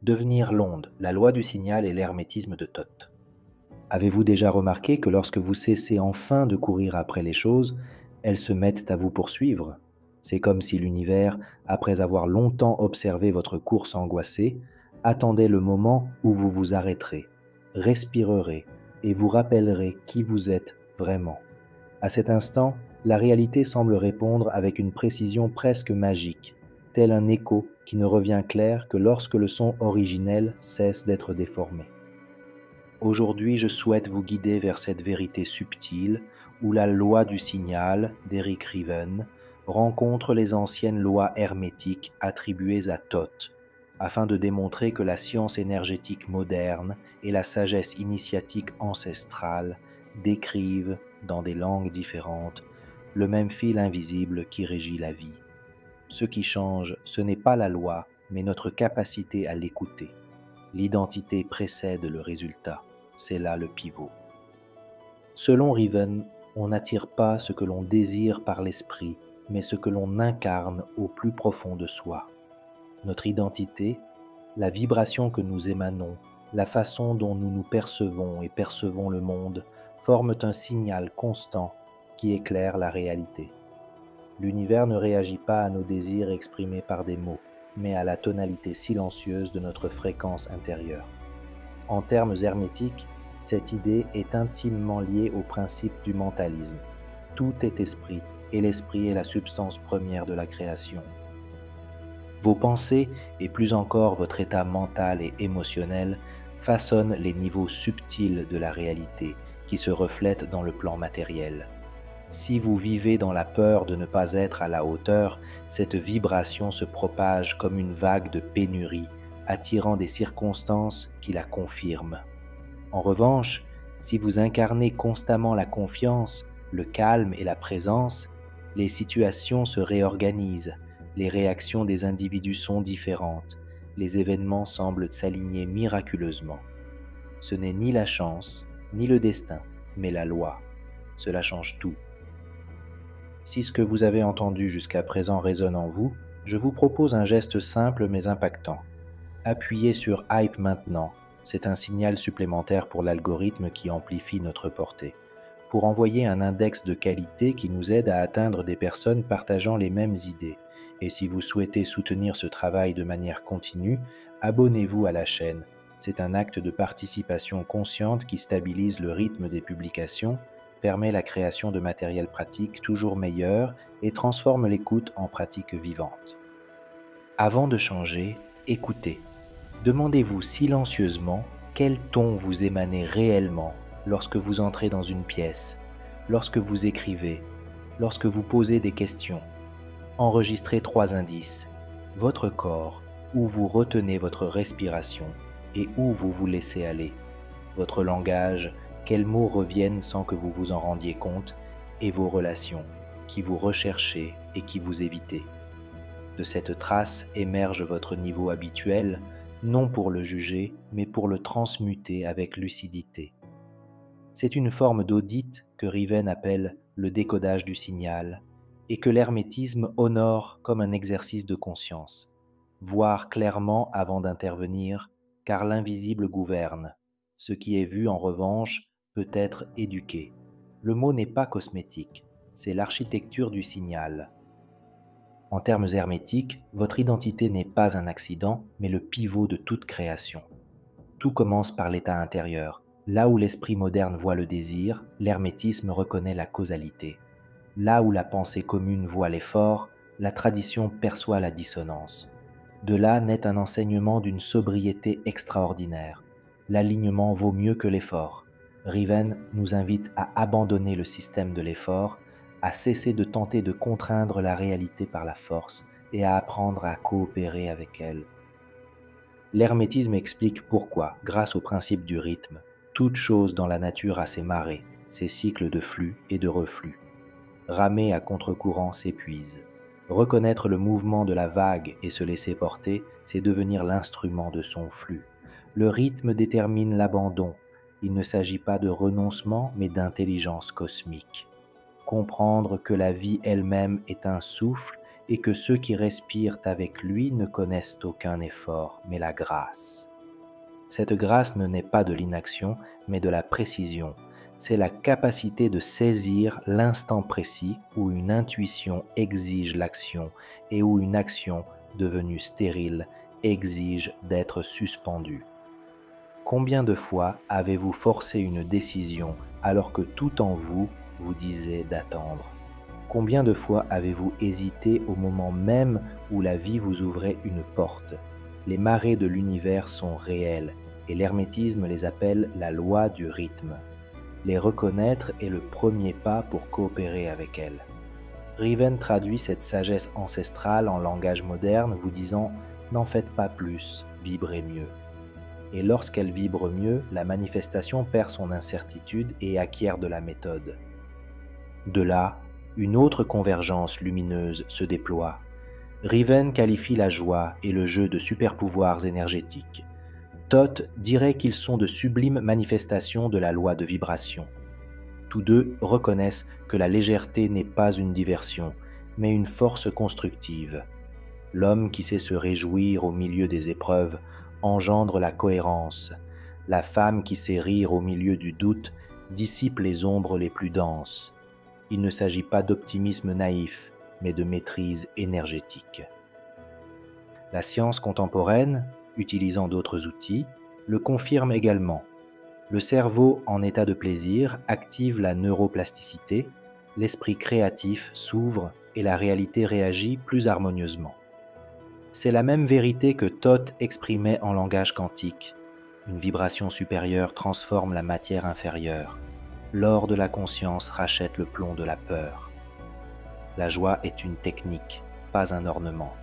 Devenir l'onde, la loi du signal et l'hermétisme de Thoth. Avez-vous déjà remarqué que lorsque vous cessez enfin de courir après les choses, elles se mettent à vous poursuivre? C'est comme si l'univers, après avoir longtemps observé votre course angoissée, attendait le moment où vous vous arrêterez, respirerez et vous rappellerez qui vous êtes vraiment. À cet instant, la réalité semble répondre avec une précision presque magique, tel un écho qui ne revient clair que lorsque le son originel cesse d'être déformé. Aujourd'hui, je souhaite vous guider vers cette vérité subtile où la loi du signal d'Eric Riven rencontre les anciennes lois hermétiques attribuées à Thoth, afin de démontrer que la science énergétique moderne et la sagesse initiatique ancestrale décrivent, dans des langues différentes, le même fil invisible qui régit la vie. Ce qui change, ce n'est pas la loi, mais notre capacité à l'écouter. L'identité précède le résultat, c'est là le pivot. Selon Riven, on n'attire pas ce que l'on désire par l'esprit, mais ce que l'on incarne au plus profond de soi. Notre identité, la vibration que nous émanons, la façon dont nous nous percevons et percevons le monde, forment un signal constant qui éclaire la réalité. L'univers ne réagit pas à nos désirs exprimés par des mots, mais à la tonalité silencieuse de notre fréquence intérieure. En termes hermétiques, cette idée est intimement liée au principe du mentalisme. Tout est esprit, et l'esprit est la substance première de la création. Vos pensées, et plus encore votre état mental et émotionnel, façonnent les niveaux subtils de la réalité qui se reflètent dans le plan matériel. Si vous vivez dans la peur de ne pas être à la hauteur, cette vibration se propage comme une vague de pénurie, attirant des circonstances qui la confirment. En revanche, si vous incarnez constamment la confiance, le calme et la présence, les situations se réorganisent, les réactions des individus sont différentes, les événements semblent s'aligner miraculeusement. Ce n'est ni la chance, ni le destin, mais la loi. Cela change tout. Si ce que vous avez entendu jusqu'à présent résonne en vous, je vous propose un geste simple mais impactant. Appuyez sur Hype maintenant, c'est un signal supplémentaire pour l'algorithme qui amplifie notre portée, pour envoyer un index de qualité qui nous aide à atteindre des personnes partageant les mêmes idées. Et si vous souhaitez soutenir ce travail de manière continue, abonnez-vous à la chaîne. C'est un acte de participation consciente qui stabilise le rythme des publications, permet la création de matériel pratique toujours meilleur et transforme l'écoute en pratique vivante. Avant de changer, écoutez. Demandez-vous silencieusement quel ton vous émanez réellement lorsque vous entrez dans une pièce, lorsque vous écrivez, lorsque vous posez des questions. Enregistrez 3 indices, votre corps, où vous retenez votre respiration et où vous vous laissez aller, votre langage, quels mots reviennent sans que vous vous en rendiez compte, et vos relations, qui vous recherchez et qui vous évitez. De cette trace émerge votre niveau habituel, non pour le juger, mais pour le transmuter avec lucidité. C'est une forme d'audit que Riven appelle le décodage du signal et que l'hermétisme honore comme un exercice de conscience. Voir clairement avant d'intervenir, car l'invisible gouverne. Ce qui est vu, en revanche, peut être éduqué. Le mot n'est pas cosmétique, c'est l'architecture du signal. En termes hermétiques, votre identité n'est pas un accident, mais le pivot de toute création. Tout commence par l'état intérieur. Là où l'esprit moderne voit le désir, l'hermétisme reconnaît la causalité. Là où la pensée commune voit l'effort, la tradition perçoit la dissonance. De là naît un enseignement d'une sobriété extraordinaire. L'alignement vaut mieux que l'effort. Riven nous invite à abandonner le système de l'effort, à cesser de tenter de contraindre la réalité par la force et à apprendre à coopérer avec elle. L'hermétisme explique pourquoi, grâce au principe du rythme, toute chose dans la nature a ses marées, ses cycles de flux et de reflux. Ramer à contre-courant s'épuise. Reconnaître le mouvement de la vague et se laisser porter, c'est devenir l'instrument de son flux. Le rythme détermine l'abandon. Il ne s'agit pas de renoncement, mais d'intelligence cosmique. Comprendre que la vie elle-même est un souffle et que ceux qui respirent avec lui ne connaissent aucun effort, mais la grâce. Cette grâce ne naît pas de l'inaction, mais de la précision. C'est la capacité de saisir l'instant précis où une intuition exige l'action et où une action, devenue stérile, exige d'être suspendue. Combien de fois avez-vous forcé une décision alors que tout en vous vous disait d'attendre ? Combien de fois avez-vous hésité au moment même où la vie vous ouvrait une porte ? Les marées de l'univers sont réelles et l'hermétisme les appelle la loi du rythme. Les reconnaître est le premier pas pour coopérer avec elles. Riven traduit cette sagesse ancestrale en langage moderne vous disant « N'en faites pas plus, vibrez mieux ». Et lorsqu'elle vibre mieux, la manifestation perd son incertitude et acquiert de la méthode. De là, une autre convergence lumineuse se déploie. Riven qualifie la joie et le jeu de super-pouvoirs énergétiques. Thoth dirait qu'ils sont de sublimes manifestations de la loi de vibration. Tous deux reconnaissent que la légèreté n'est pas une diversion, mais une force constructive. L'homme qui sait se réjouir au milieu des épreuves engendre la cohérence. La femme qui sait rire au milieu du doute dissipe les ombres les plus denses. Il ne s'agit pas d'optimisme naïf, mais de maîtrise énergétique. La science contemporaine, utilisant d'autres outils, le confirme également. Le cerveau en état de plaisir active la neuroplasticité, l'esprit créatif s'ouvre et la réalité réagit plus harmonieusement. C'est la même vérité que Thoth exprimait en langage quantique. Une vibration supérieure transforme la matière inférieure. L'or de la conscience rachète le plomb de la peur. La joie est une technique, pas un ornement.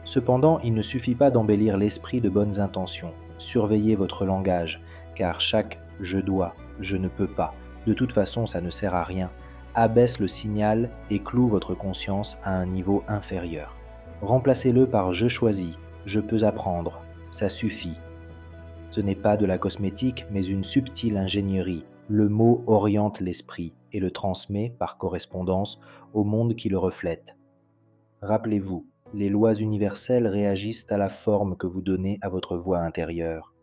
Cependant, il ne suffit pas d'embellir l'esprit de bonnes intentions. Surveillez votre langage, car chaque « je dois »,« je ne peux pas », de toute façon ça ne sert à rien, abaisse le signal et cloue votre conscience à un niveau inférieur. Remplacez-le par « je choisis »,« je peux apprendre », ça suffit. Ce n'est pas de la cosmétique, mais une subtile ingénierie. Le mot oriente l'esprit et le transmet, par correspondance, au monde qui le reflète. Rappelez-vous, les lois universelles réagissent à la forme que vous donnez à votre voix intérieure.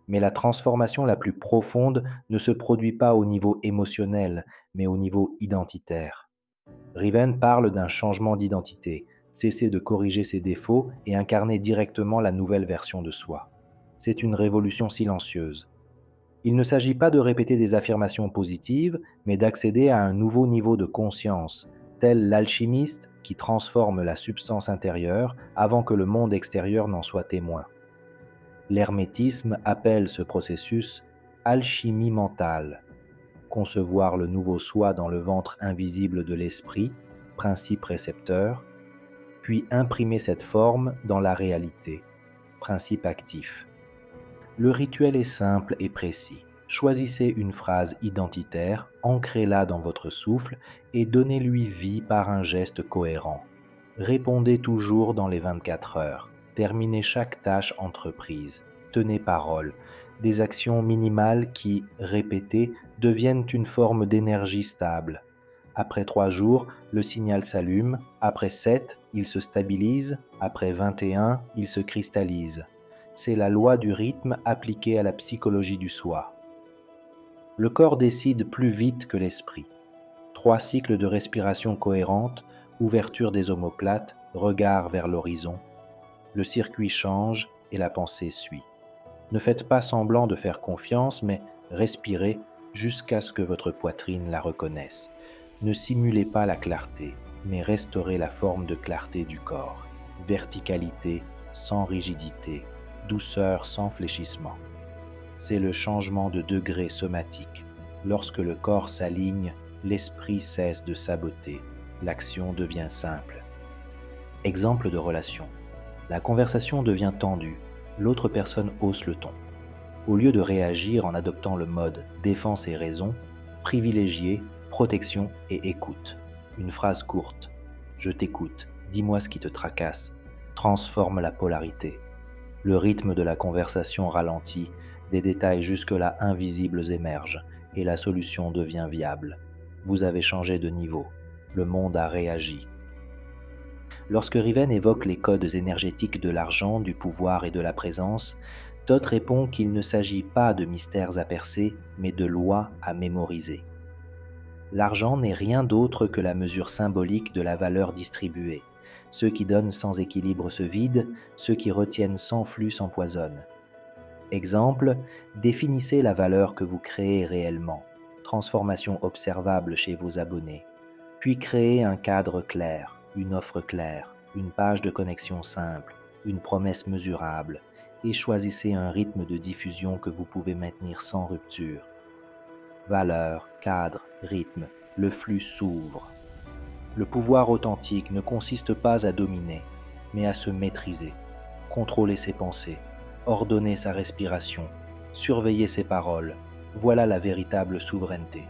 Mais la transformation la plus profonde ne se produit pas au niveau émotionnel, mais au niveau identitaire. Riven parle d'un changement d'identité, cesser de corriger ses défauts et incarner directement la nouvelle version de soi. C'est une révolution silencieuse. Il ne s'agit pas de répéter des affirmations positives, mais d'accéder à un nouveau niveau de conscience, tel l'alchimiste qui transforme la substance intérieure avant que le monde extérieur n'en soit témoin. L'hermétisme appelle ce processus « alchimie mentale », concevoir le nouveau soi dans le ventre invisible de l'esprit, principe récepteur, puis imprimer cette forme dans la réalité, principe actif. Le rituel est simple et précis. Choisissez une phrase identitaire, ancrez-la dans votre souffle et donnez-lui vie par un geste cohérent. Répondez toujours dans les 24 heures. Terminez chaque tâche entreprise. Tenez parole. Des actions minimales qui, répétées, deviennent une forme d'énergie stable. Après 3 jours, le signal s'allume. Après 7, il se stabilise. Après 21, il se cristallise. C'est la loi du rythme appliquée à la psychologie du soi. Le corps décide plus vite que l'esprit. 3 cycles de respiration cohérente, ouverture des omoplates, regard vers l'horizon. Le circuit change et la pensée suit. Ne faites pas semblant de faire confiance, mais respirez jusqu'à ce que votre poitrine la reconnaisse. Ne simulez pas la clarté, mais restaurez la forme de clarté du corps. Verticalité sans rigidité. Douceur sans fléchissement. C'est le changement de degré somatique. Lorsque le corps s'aligne, l'esprit cesse de saboter. L'action devient simple. Exemple de relation. La conversation devient tendue. L'autre personne hausse le ton. Au lieu de réagir en adoptant le mode défense et raison, privilégiez protection et écoute. Une phrase courte. Je t'écoute. Dis-moi ce qui te tracasse. Transforme la polarité. Le rythme de la conversation ralentit, des détails jusque-là invisibles émergent et la solution devient viable. Vous avez changé de niveau. Le monde a réagi. Lorsque Riven évoque les codes énergétiques de l'argent, du pouvoir et de la présence, Thoth répond qu'il ne s'agit pas de mystères à percer, mais de lois à mémoriser. L'argent n'est rien d'autre que la mesure symbolique de la valeur distribuée. Ceux qui donnent sans équilibre se vident, ceux qui retiennent sans flux s'empoisonnent. Exemple, définissez la valeur que vous créez réellement, transformation observable chez vos abonnés, puis créez un cadre clair, une offre claire, une page de connexion simple, une promesse mesurable, et choisissez un rythme de diffusion que vous pouvez maintenir sans rupture. Valeur, cadre, rythme, le flux s'ouvre. Le pouvoir authentique ne consiste pas à dominer, mais à se maîtriser, contrôler ses pensées, ordonner sa respiration, surveiller ses paroles. Voilà la véritable souveraineté.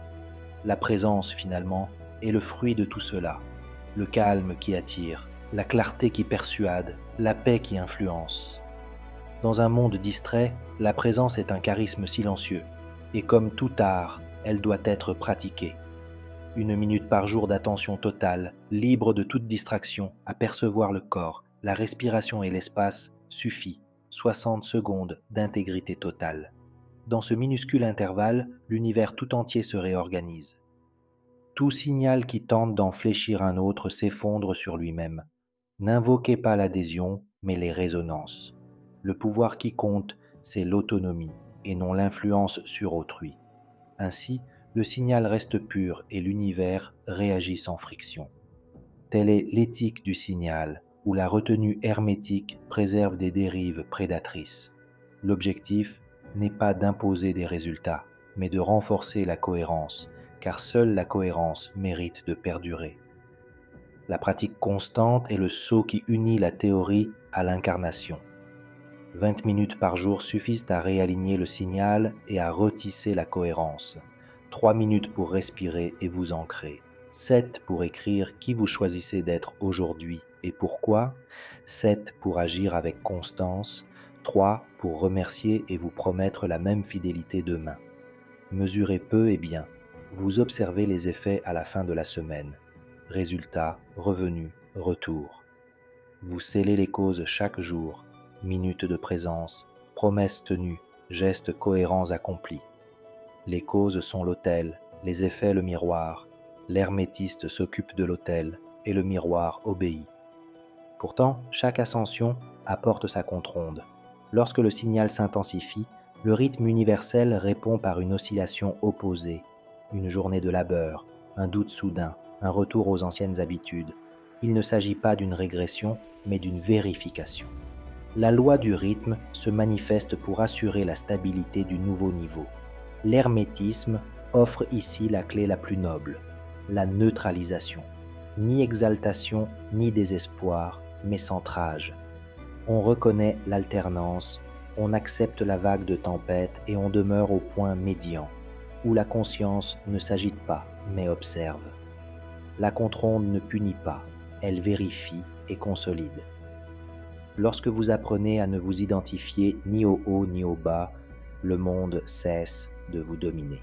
La présence, finalement, est le fruit de tout cela. Le calme qui attire, la clarté qui persuade, la paix qui influence. Dans un monde distrait, la présence est un charisme silencieux, et comme tout art, elle doit être pratiquée. 1 minute par jour d'attention totale, libre de toute distraction, à percevoir le corps, la respiration et l'espace suffit. 60 secondes d'intégrité totale. Dans ce minuscule intervalle, l'univers tout entier se réorganise. Tout signal qui tente d'en fléchir un autre s'effondre sur lui-même. N'invoquez pas l'adhésion, mais les résonances. Le pouvoir qui compte, c'est l'autonomie, et non l'influence sur autrui. Ainsi, le signal reste pur et l'univers réagit sans friction. Telle est l'éthique du signal, où la retenue hermétique préserve des dérives prédatrices. L'objectif n'est pas d'imposer des résultats, mais de renforcer la cohérence, car seule la cohérence mérite de perdurer. La pratique constante est le sceau qui unit la théorie à l'incarnation. 20 minutes par jour suffisent à réaligner le signal et à retisser la cohérence. 3 minutes pour respirer et vous ancrer. 7 pour écrire qui vous choisissez d'être aujourd'hui et pourquoi. 7 pour agir avec constance. 3 pour remercier et vous promettre la même fidélité demain. Mesurez peu et bien. Vous observez les effets à la fin de la semaine. Résultats, revenus, retour. Vous scellez les causes chaque jour. Minutes de présence, promesses tenues, gestes cohérents accomplis. Les causes sont l'autel, les effets le miroir. L'hermétiste s'occupe de l'autel et le miroir obéit. Pourtant, chaque ascension apporte sa contre-onde. Lorsque le signal s'intensifie, le rythme universel répond par une oscillation opposée. Une journée de labeur, un doute soudain, un retour aux anciennes habitudes. Il ne s'agit pas d'une régression, mais d'une vérification. La loi du rythme se manifeste pour assurer la stabilité du nouveau niveau. L'hermétisme offre ici la clé la plus noble, la neutralisation. Ni exaltation, ni désespoir, mais centrage. On reconnaît l'alternance, on accepte la vague de tempête et on demeure au point médian, où la conscience ne s'agite pas, mais observe. La contre-onde ne punit pas, elle vérifie et consolide. Lorsque vous apprenez à ne vous identifier ni au haut ni au bas, le monde cesse de vous dominer.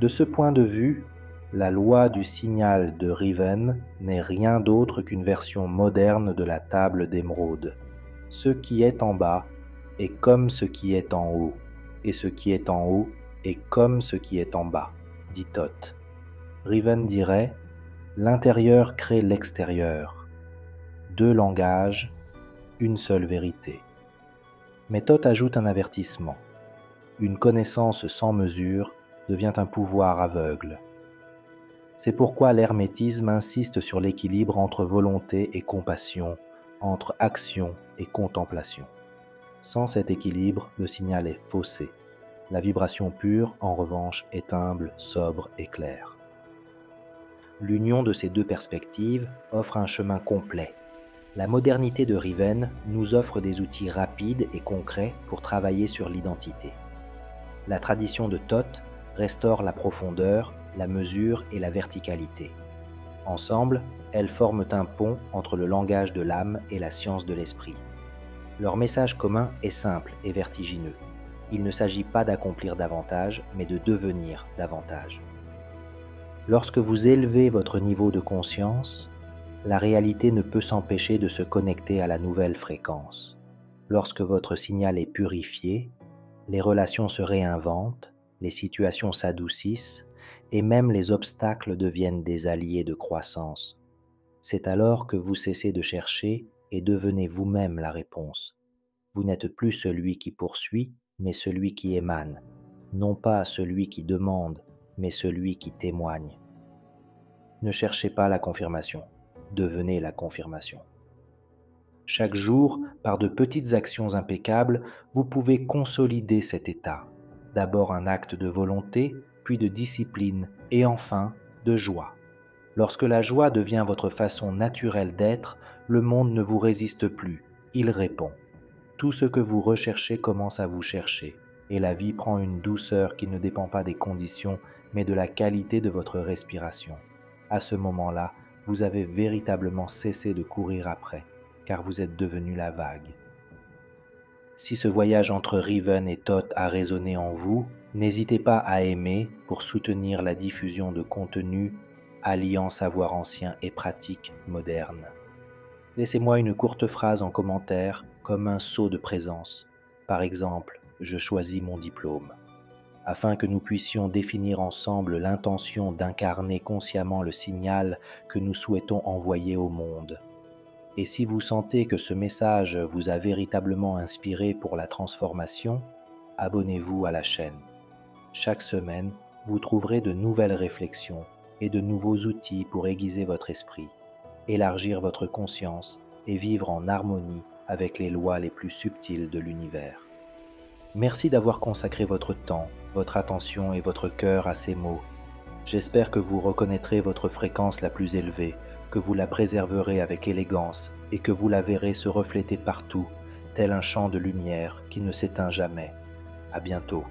De ce point de vue, la loi du signal de Riven n'est rien d'autre qu'une version moderne de la table d'émeraude. Ce qui est en bas est comme ce qui est en haut, et ce qui est en haut est comme ce qui est en bas, dit Thoth. Riven dirait « L'intérieur crée l'extérieur. 2 langages, une seule vérité. » Mais Thoth ajoute un avertissement. Une connaissance sans mesure devient un pouvoir aveugle. C'est pourquoi l'hermétisme insiste sur l'équilibre entre volonté et compassion, entre action et contemplation. Sans cet équilibre, le signal est faussé. La vibration pure, en revanche, est humble, sobre et claire. L'union de ces 2 perspectives offre un chemin complet. La modernité de Riven nous offre des outils rapides et concrets pour travailler sur l'identité. La tradition de Thoth restaure la profondeur, la mesure et la verticalité. Ensemble, elles forment un pont entre le langage de l'âme et la science de l'esprit. Leur message commun est simple et vertigineux. Il ne s'agit pas d'accomplir davantage, mais de devenir davantage. Lorsque vous élevez votre niveau de conscience, La réalité ne peut s'empêcher de se connecter à la nouvelle fréquence. Lorsque votre signal est purifié, les relations se réinventent, les situations s'adoucissent et même les obstacles deviennent des alliés de croissance. C'est alors que vous cessez de chercher et devenez vous-même la réponse. Vous n'êtes plus celui qui poursuit, mais celui qui émane, non pas celui qui demande, mais celui qui témoigne. Ne cherchez pas la confirmation, devenez la confirmation. Chaque jour, par de petites actions impeccables, vous pouvez consolider cet état. D'abord un acte de volonté, puis de discipline, et enfin de joie. Lorsque la joie devient votre façon naturelle d'être, le monde ne vous résiste plus, il répond. Tout ce que vous recherchez commence à vous chercher, et la vie prend une douceur qui ne dépend pas des conditions, mais de la qualité de votre respiration. À ce moment-là, vous avez véritablement cessé de courir après, car vous êtes devenu la vague. Si ce voyage entre Riven et Thoth a résonné en vous, n'hésitez pas à aimer pour soutenir la diffusion de contenus alliant savoir ancien et pratique moderne. Laissez-moi une courte phrase en commentaire comme un sceau de présence. Par exemple, je choisis mon diplôme. Afin que nous puissions définir ensemble l'intention d'incarner consciemment le signal que nous souhaitons envoyer au monde. Et si vous sentez que ce message vous a véritablement inspiré pour la transformation, abonnez-vous à la chaîne. Chaque semaine, vous trouverez de nouvelles réflexions et de nouveaux outils pour aiguiser votre esprit, élargir votre conscience et vivre en harmonie avec les lois les plus subtiles de l'univers. Merci d'avoir consacré votre temps, votre attention et votre cœur à ces mots. J'espère que vous reconnaîtrez votre fréquence la plus élevée, que vous la préserverez avec élégance et que vous la verrez se refléter partout, tel un champ de lumière qui ne s'éteint jamais. À bientôt.